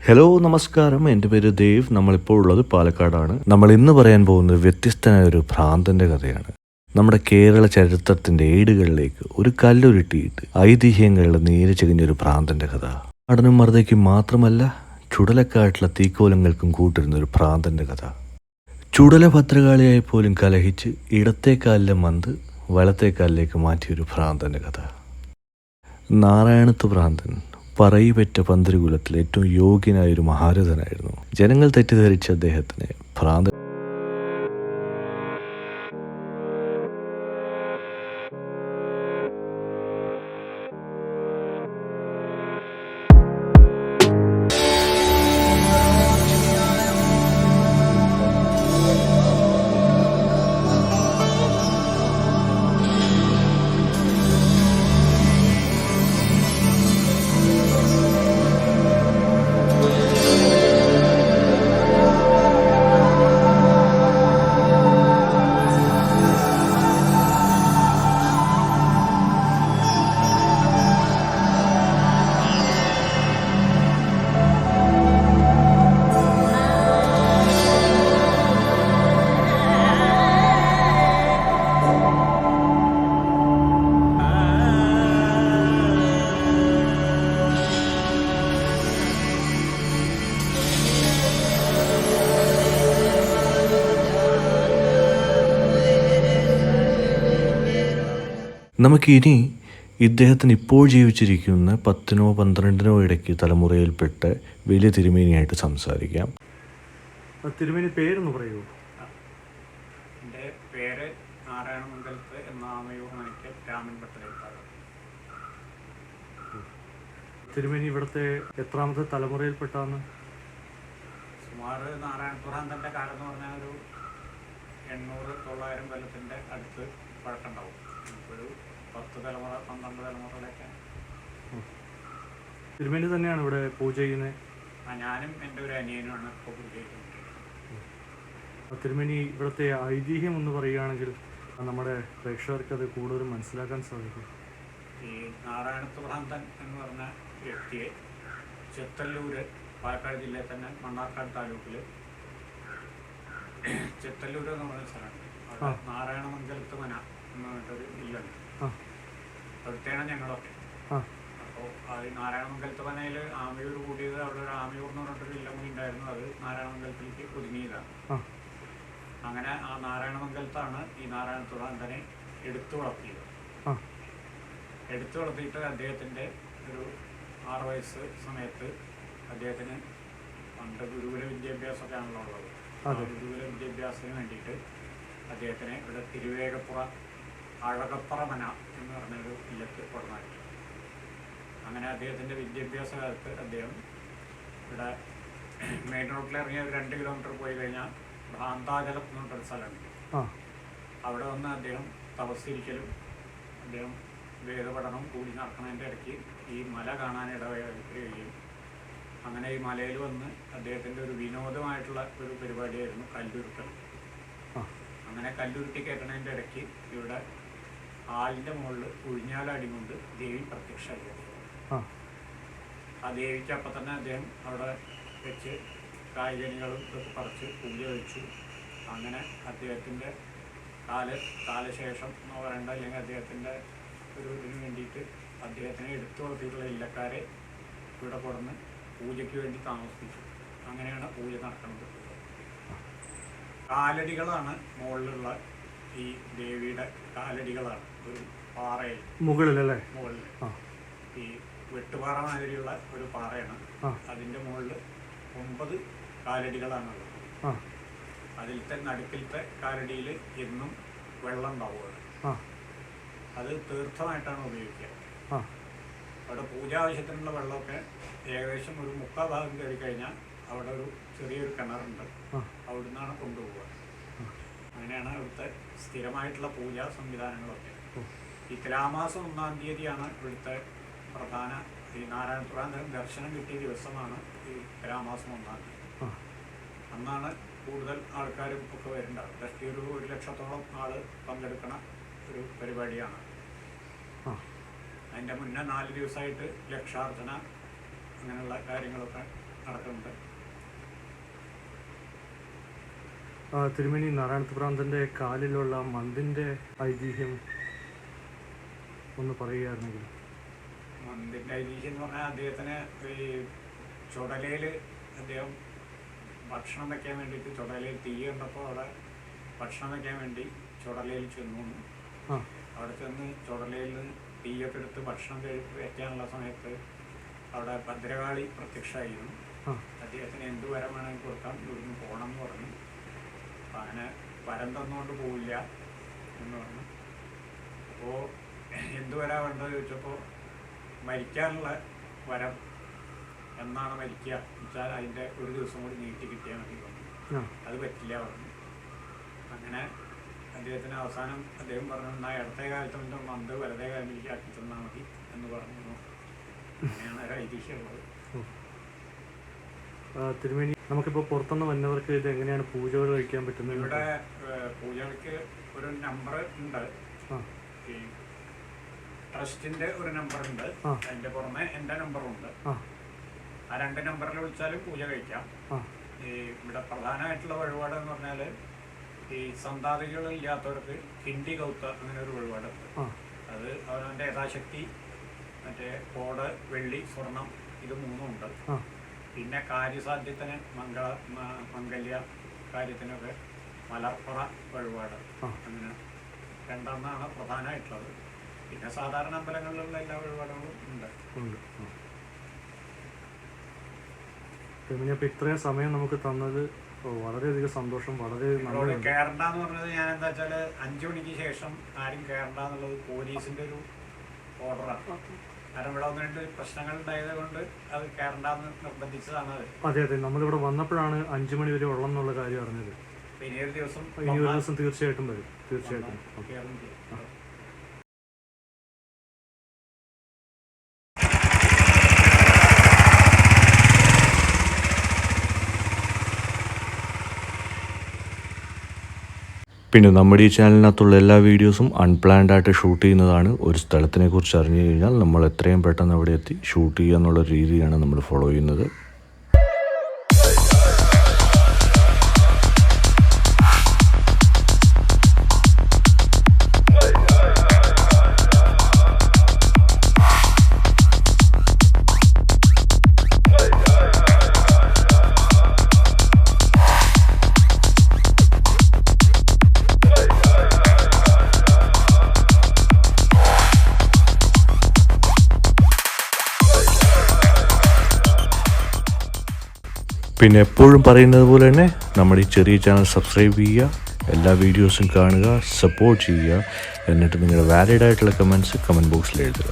Hello നമസ്കാരം, എൻ്റെ പേര് ദേവ്. നമ്മളിപ്പോൾ ഉള്ളത് പാലക്കാടാണ്. നമ്മൾ ഇന്ന് പറയാൻ പോകുന്നത് വ്യത്യസ്തനായ ഒരു ഭ്രാന്തൻ്റെ കഥയാണ്. നമ്മുടെ കേരള ചരിത്രത്തിൻ്റെ ഏടുകളിലേക്ക് ഒരു കല്ലുരുട്ടിയിട്ട് ഐതിഹ്യങ്ങളുടെ നീര് ചെകിഞ്ഞൊരു ഭ്രാന്തൻ്റെ കഥ. നടനും മറുതയ്ക്കും മാത്രമല്ല, ചുടലക്കാട്ടിലെ തീക്കോലങ്ങൾക്കും കൂട്ടിരുന്ന ഒരു ഭ്രാന്തൻ്റെ കഥ. ചുടല ഭദ്രകാളിയായി പോലും കലഹിച്ച് ഇടത്തേക്കാലിലെ മന്ത് വലത്തേക്കാലിലേക്ക് മാറ്റിയൊരു ഭ്രാന്തൻ്റെ കഥ. നാരായണത്ത് ഭ്രാന്തൻ പറയിപെറ്റ പന്തിരുകുലത്തിൽ ഏറ്റവും യോഗ്യനായ ഒരു മഹാരഥനായിരുന്നു. ജനങ്ങൾ തെറ്റിദ്ധരിച്ച അദ്ദേഹത്തിനെ ഭ്രാന്തൻ. നമുക്കിനി ഇദ്ദേഹത്തിന് ഇപ്പോൾ ജീവിച്ചിരിക്കുന്ന 10നോ 12നോ ഇടയ്ക്ക് തലമുറയിൽപ്പെട്ട വലിയ തിരുമേനിയായിട്ട് സംസാരിക്കാം. തിരുമേനി പേരൊന്ന് പറയൂ. എൻ്റെ പേര് നാരായണമംഗലത്ത് എന്ന ആമയൂർ മണിക്ക് രാമൻ പട്ടേൽക്കാട്. തിരുമേനി ഇവിടുത്തെ എത്രാമത്തെ തലമുറയിൽപ്പെട്ടാന്ന്? സുമാർ നാരായണപുരാന്തൻ്റെ കാലം എന്ന് പറഞ്ഞാൽ ഒരു 800-900 കൊല്ലത്തിൻ്റെ അടുത്ത് പഴക്കമുണ്ടാവും. ഒരു 10 തലമുറ 12 തലമുറകളൊക്കെ. തിരുമേനി തന്നെയാണ് ഇവിടെ പൂജ ചെയ്യുന്നത്? ഞാനും എൻ്റെ ഒരു അനിയനുമാണ് ഇപ്പോൾ പൂജ ചെയ്യുന്നത്. തിരുമേനി ഇവിടുത്തെ ഐതിഹ്യം എന്ന് പറയുകയാണെങ്കിൽ നമ്മുടെ പ്രേക്ഷകർക്ക് അത് കൂടുതലും മനസ്സിലാക്കാൻ സാധിക്കും. ഈ നാരായണത്ത് ഭ്രാന്തൻ എന്ന് പറഞ്ഞ വ്യക്തിയെ ചെത്തല്ലൂര്, പാലക്കാട് ജില്ലയിൽ തന്നെ മണ്ണാർക്കാട് താലൂക്കിൽ ചെത്തല്ലൂര് എന്ന് പറഞ്ഞ സ്ഥലമുണ്ട്. അവിടെ നാരായണമംഗലത്ത് മന എന്ന് പറഞ്ഞിട്ടൊരു ഇല്ലുണ്ട്. അവിടുത്തെയാണ് ഞങ്ങളൊക്കെ. അപ്പോൾ അത് നാരായണമംഗലത്ത് മനയിൽ ആമയൂർ കൂടിയത്. അവിടെ ഒരു ആമയൂർ എന്ന് പറഞ്ഞിട്ടൊരു ഇല്ലം കൂടി ഉണ്ടായിരുന്നു. അത് നാരായണമംഗലത്തിലേക്ക് ഒതുങ്ങിയതാണ്. അങ്ങനെ ആ നാരായണമംഗലത്താണ് ഈ നാരായണത്ത് ഭ്രാന്തനെ എടുത്തു വളർത്തിയത്. എടുത്തു വളർത്തിയിട്ട് അദ്ദേഹത്തിൻ്റെ ഒരു 6 വയസ്സ് സമയത്ത് അദ്ദേഹത്തിന് പണ്ട് ഗുരുകുല വിദ്യാഭ്യാസമൊക്കെ ആണല്ലോ ഉള്ളത്. ഗുരുകുല വിദ്യാഭ്യാസത്തിന് വേണ്ടിയിട്ട് അദ്ദേഹത്തിനെ ഇവിടെ തിരുവേഗപ്പുറ അഴകപ്പുറ മന എന്ന് പറഞ്ഞൊരു ഇല്ലത്ത് കൊടുന്നാക്കി. അങ്ങനെ അദ്ദേഹത്തിൻ്റെ വിദ്യാഭ്യാസ കാലത്ത് അദ്ദേഹം ഇവിടെ മെയിൻ റോഡിൽ ഇറങ്ങിയ 2 കിലോമീറ്റർ പോയി കഴിഞ്ഞാൽ ഭ്രാന്താചലം എന്ന് പറഞ്ഞൊരു സ്ഥലമുണ്ട്. അവിടെ വന്ന് അദ്ദേഹം തപസ്സിരിക്കലും അദ്ദേഹം വേദപഠനം കൂടി നടക്കുന്നതിൻ്റെ ഇടയ്ക്ക് ഈ മല കാണാനിടവരികയും അങ്ങനെ ഈ മലയിൽ വന്ന് അദ്ദേഹത്തിൻ്റെ ഒരു വിനോദമായിട്ടുള്ള ഒരു പരിപാടിയായിരുന്നു കല്ലുരുട്ടൽ. അങ്ങനെ കല്ലുരുട്ടി കയറ്റണതിൻ്റെ ഇടയ്ക്ക് ഇവിടെ ആലിൻ്റെ മുകളിൽ ഉഴിഞ്ഞാലടി കൊണ്ട് ദേവി പ്രത്യക്ഷമായി. ആ ദേവിക്ക് അപ്പം തന്നെ അദ്ദേഹം അവിടെ വെച്ച് കായ്കനികളും ഇതൊക്കെ പറിച്ച് പൂജ വെച്ചു. അങ്ങനെ അദ്ദേഹത്തിൻ്റെ കാലശേഷം എന്ന് പറയേണ്ട, അല്ലെങ്കിൽ അദ്ദേഹത്തിൻ്റെ ഒരു ഇതിന് വേണ്ടിയിട്ട് അദ്ദേഹത്തിനെ എടുത്തു വളർത്തിയിട്ടുള്ള ഇല്ലക്കാരെ ഇവിടെ കൊടുന്ന് പൂജയ്ക്ക് വേണ്ടി താമസിപ്പിച്ചു. അങ്ങനെയാണ് പൂജ നടക്കുന്നത്. കാലടികളാണ് മുകളിലുള്ള ഈ ദേവിയുടെ കാലടികളാണ്. ഒരു പാറയിൽ മുകളിൽ ഈ വെട്ടുപാറ മാതിരിയുള്ള ഒരു പാറയാണ്. അതിൻ്റെ മുകളിൽ 9 കാലടികളാണുള്ളത്. അതിലത്തെ നടുക്കിലത്തെ കാലടിയിൽ എന്നും വെള്ളം ഉണ്ടാവുകയാണ്. അത് തീർത്ഥമായിട്ടാണ് ഉപയോഗിക്കുക. അവിടെ പൂജ ആവശ്യത്തിനുള്ള വെള്ളമൊക്കെ ഏകദേശം ഒരു 3/4 ഭാഗം കയറി കഴിഞ്ഞാൽ അവിടെ ഒരു ചെറിയൊരു കിണറുണ്ട്. അവിടുന്നാണ് കൊണ്ടുപോവുക. അങ്ങനെയാണ് അവിടുത്തെ സ്ഥിരമായിട്ടുള്ള പൂജാ സംവിധാനങ്ങളൊക്കെ. ഈ തുലാമാസം 1-ാം തീയതിയാണ് ഇവിടുത്തെ പ്രധാന ഈ നാരായണപുരാന്തൻ ദർശനം കിട്ടിയ ദിവസമാണ് ഈ തുലാമാസം 1-ാം തീയതി. അന്നാണ് കൂടുതൽ ആൾക്കാരും ഒക്കെ വരുന്നുണ്ടാവും. ജസ്റ്റ് ഒരു 1 ലക്ഷത്തോളം ആൾ പങ്കെടുക്കുന്ന ഒരു പരിപാടിയാണ്. അതിൻ്റെ മുന്നേ 4 ദിവസമായിട്ട് ലക്ഷാർച്ചന അങ്ങനെയുള്ള കാര്യങ്ങളൊക്കെ നടക്കുന്നുണ്ട്. തിരുമേനി, നാരായണത്ത് ഭ്രാന്തൻ്റെ കാലിലുള്ള മന്തിൻ്റെ ഐതിഹ്യം ഒന്ന് പറയുകയായിരുന്നെങ്കിൽ. മന്തിൻ്റെ ഐതിഹ്യം എന്ന് പറഞ്ഞാൽ അദ്ദേഹത്തിന് ഈ ചുടലയിൽ അദ്ദേഹം ഭക്ഷണം വയ്ക്കാൻ വേണ്ടിയിട്ട് ചുടലയിൽ തീ കണ്ടപ്പോൾ അവിടെ ഭക്ഷണം വയ്ക്കാൻ വേണ്ടി ചുടലയിൽ ചെന്നു. അവിടെ ചെന്ന് ചുടലയിൽ തീയൊക്കെ എടുത്ത് ഭക്ഷണം വയ്ക്കാനുള്ള സമയത്ത് അവിടെ ഭദ്രകാളി പ്രത്യക്ഷമായിരുന്നു. അദ്ദേഹത്തിന് എന്ത് വരം വേണമെങ്കിൽ കൊടുക്കാം, ഇവിടുന്ന് പോകണം എന്ന് പറഞ്ഞു. അപ്പം അങ്ങനെ വരം തന്നുകൊണ്ട് പോവില്ല എന്ന് പറഞ്ഞു. അപ്പോൾ എന്ത് വരാ വേണ്ടത് ചോദിച്ചപ്പോൾ മരിക്കാനുള്ള വരം, എന്നാണ് മരിക്കുക വെച്ചാൽ അതിൻ്റെ ഒരു ദിവസം കൂടി നീട്ടി കിട്ടിയാൽ മതി പറഞ്ഞു. അത് പറ്റില്ല പറഞ്ഞു. അങ്ങനെ അദ്ദേഹത്തിന് അവസാനം അദ്ദേഹം പറഞ്ഞു, എന്നാൽ ഇടത്തെ കാലത്ത് മന്ത് വലതേ കാലത്തേക്ക് ആക്കി തന്നാൽ മതി എന്ന് പറഞ്ഞു. അങ്ങനെയാണ് ഒരു ഐതിഹ്യമുള്ളത്. തിരുമേനി, നമുക്കിപ്പോൾ പുറത്തുനിന്ന് വന്നവർക്ക് ഇത് എങ്ങനെയാണ് പൂജകൾ കഴിക്കാൻ പറ്റുന്നത്? ഇവിടെ പൂജകൾക്ക് ഒരു നമ്പർ ഉണ്ട്, ഈ ട്രസ്റ്റിൻ്റെ ഒരു നമ്പറുണ്ട്, അതിൻ്റെ പുറമെ എൻ്റെ നമ്പറുണ്ട്. ആ 2 നമ്പറിൽ വിളിച്ചാലും പൂജ കഴിക്കാം. ഈ ഇവിടെ പ്രധാനമായിട്ടുള്ള വഴിപാട് എന്ന് പറഞ്ഞാൽ ഈ സന്താതികളില്ലാത്തവർക്ക് ഹിന്ദി കൗത്ത അങ്ങനെ ഒരു വഴിപാടുണ്ട്. അത് അവനവൻ്റെ യഥാശക്തി മറ്റേ കോട്, വെള്ളി, സ്വർണം ഇത് 3 ഉണ്ട്. പിന്നെ കാര്യസാധ്യത്തിന് മംഗല്യ കാര്യത്തിനൊക്കെ മലർപ്പുറ വഴിപാട്, അങ്ങനെ 2 പ്രധാനമായിട്ടുള്ളത്. പിന്നെ സാധാരണ അമ്പലങ്ങളിലുള്ള എല്ലാ വഴിപാടുകളും ഉണ്ട്. അപ്പോൾ ഇത്രയും സമയം നമുക്ക് തന്നത് വളരെയധികം സന്തോഷം. വളരെ കയറണ്ടെന്ന് പറഞ്ഞത് ഞാൻ എന്താ വെച്ചാൽ 5 മണിക്ക് ശേഷം ആരും കയറണ്ടെന്നുള്ളത് പോലീസിൻ്റെ ഒരു ഓർഡറാണ്. കാരണം ഇവിടെ 1-2 പ്രശ്നങ്ങൾ ഉണ്ടായത് കൊണ്ട് അത് കയറണ്ടെന്ന് നിർബന്ധിച്ചതാണ്. അതെ, നമ്മളിവിടെ വന്നപ്പോഴാണ് 5 മണി വരെ ഉള്ളം എന്നുള്ള കാര്യം അറിഞ്ഞത്. ഇനി ഒരു ദിവസം തീർച്ചയായിട്ടും വരും. തീർച്ചയായിട്ടും. പിന്നെ നമ്മുടെ ഈ ചാനലിനകത്തുള്ള എല്ലാ വീഡിയോസും അൺപ്ലാൻഡ് ആയിട്ട് ഷൂട്ട് ചെയ്യുന്നതാണ്. ഒരു സ്ഥലത്തിനെ കുറിച്ച് അറിഞ്ഞു കഴിഞ്ഞാൽ നമ്മൾ എത്രയും പെട്ടെന്ന് അവിടെ എത്തി ഷൂട്ട് ചെയ്യുക എന്നുള്ള രീതിയാണ് നമ്മൾ ഫോളോ ചെയ്യുന്നത്. പിന്നെ എപ്പോഴും പറയുന്നത് പോലെ തന്നെ നമ്മുടെ ഈ ചെറിയ ചാനൽ സബ്സ്ക്രൈബ് ചെയ്യുക, എല്ലാ വീഡിയോസും കാണുക, സപ്പോർട്ട് ചെയ്യുക. എന്നിട്ട് നിങ്ങളുടെ വാലിഡ് ആയിട്ടുള്ള കമൻറ്റ് ബോക്സിൽ എഴുതുക.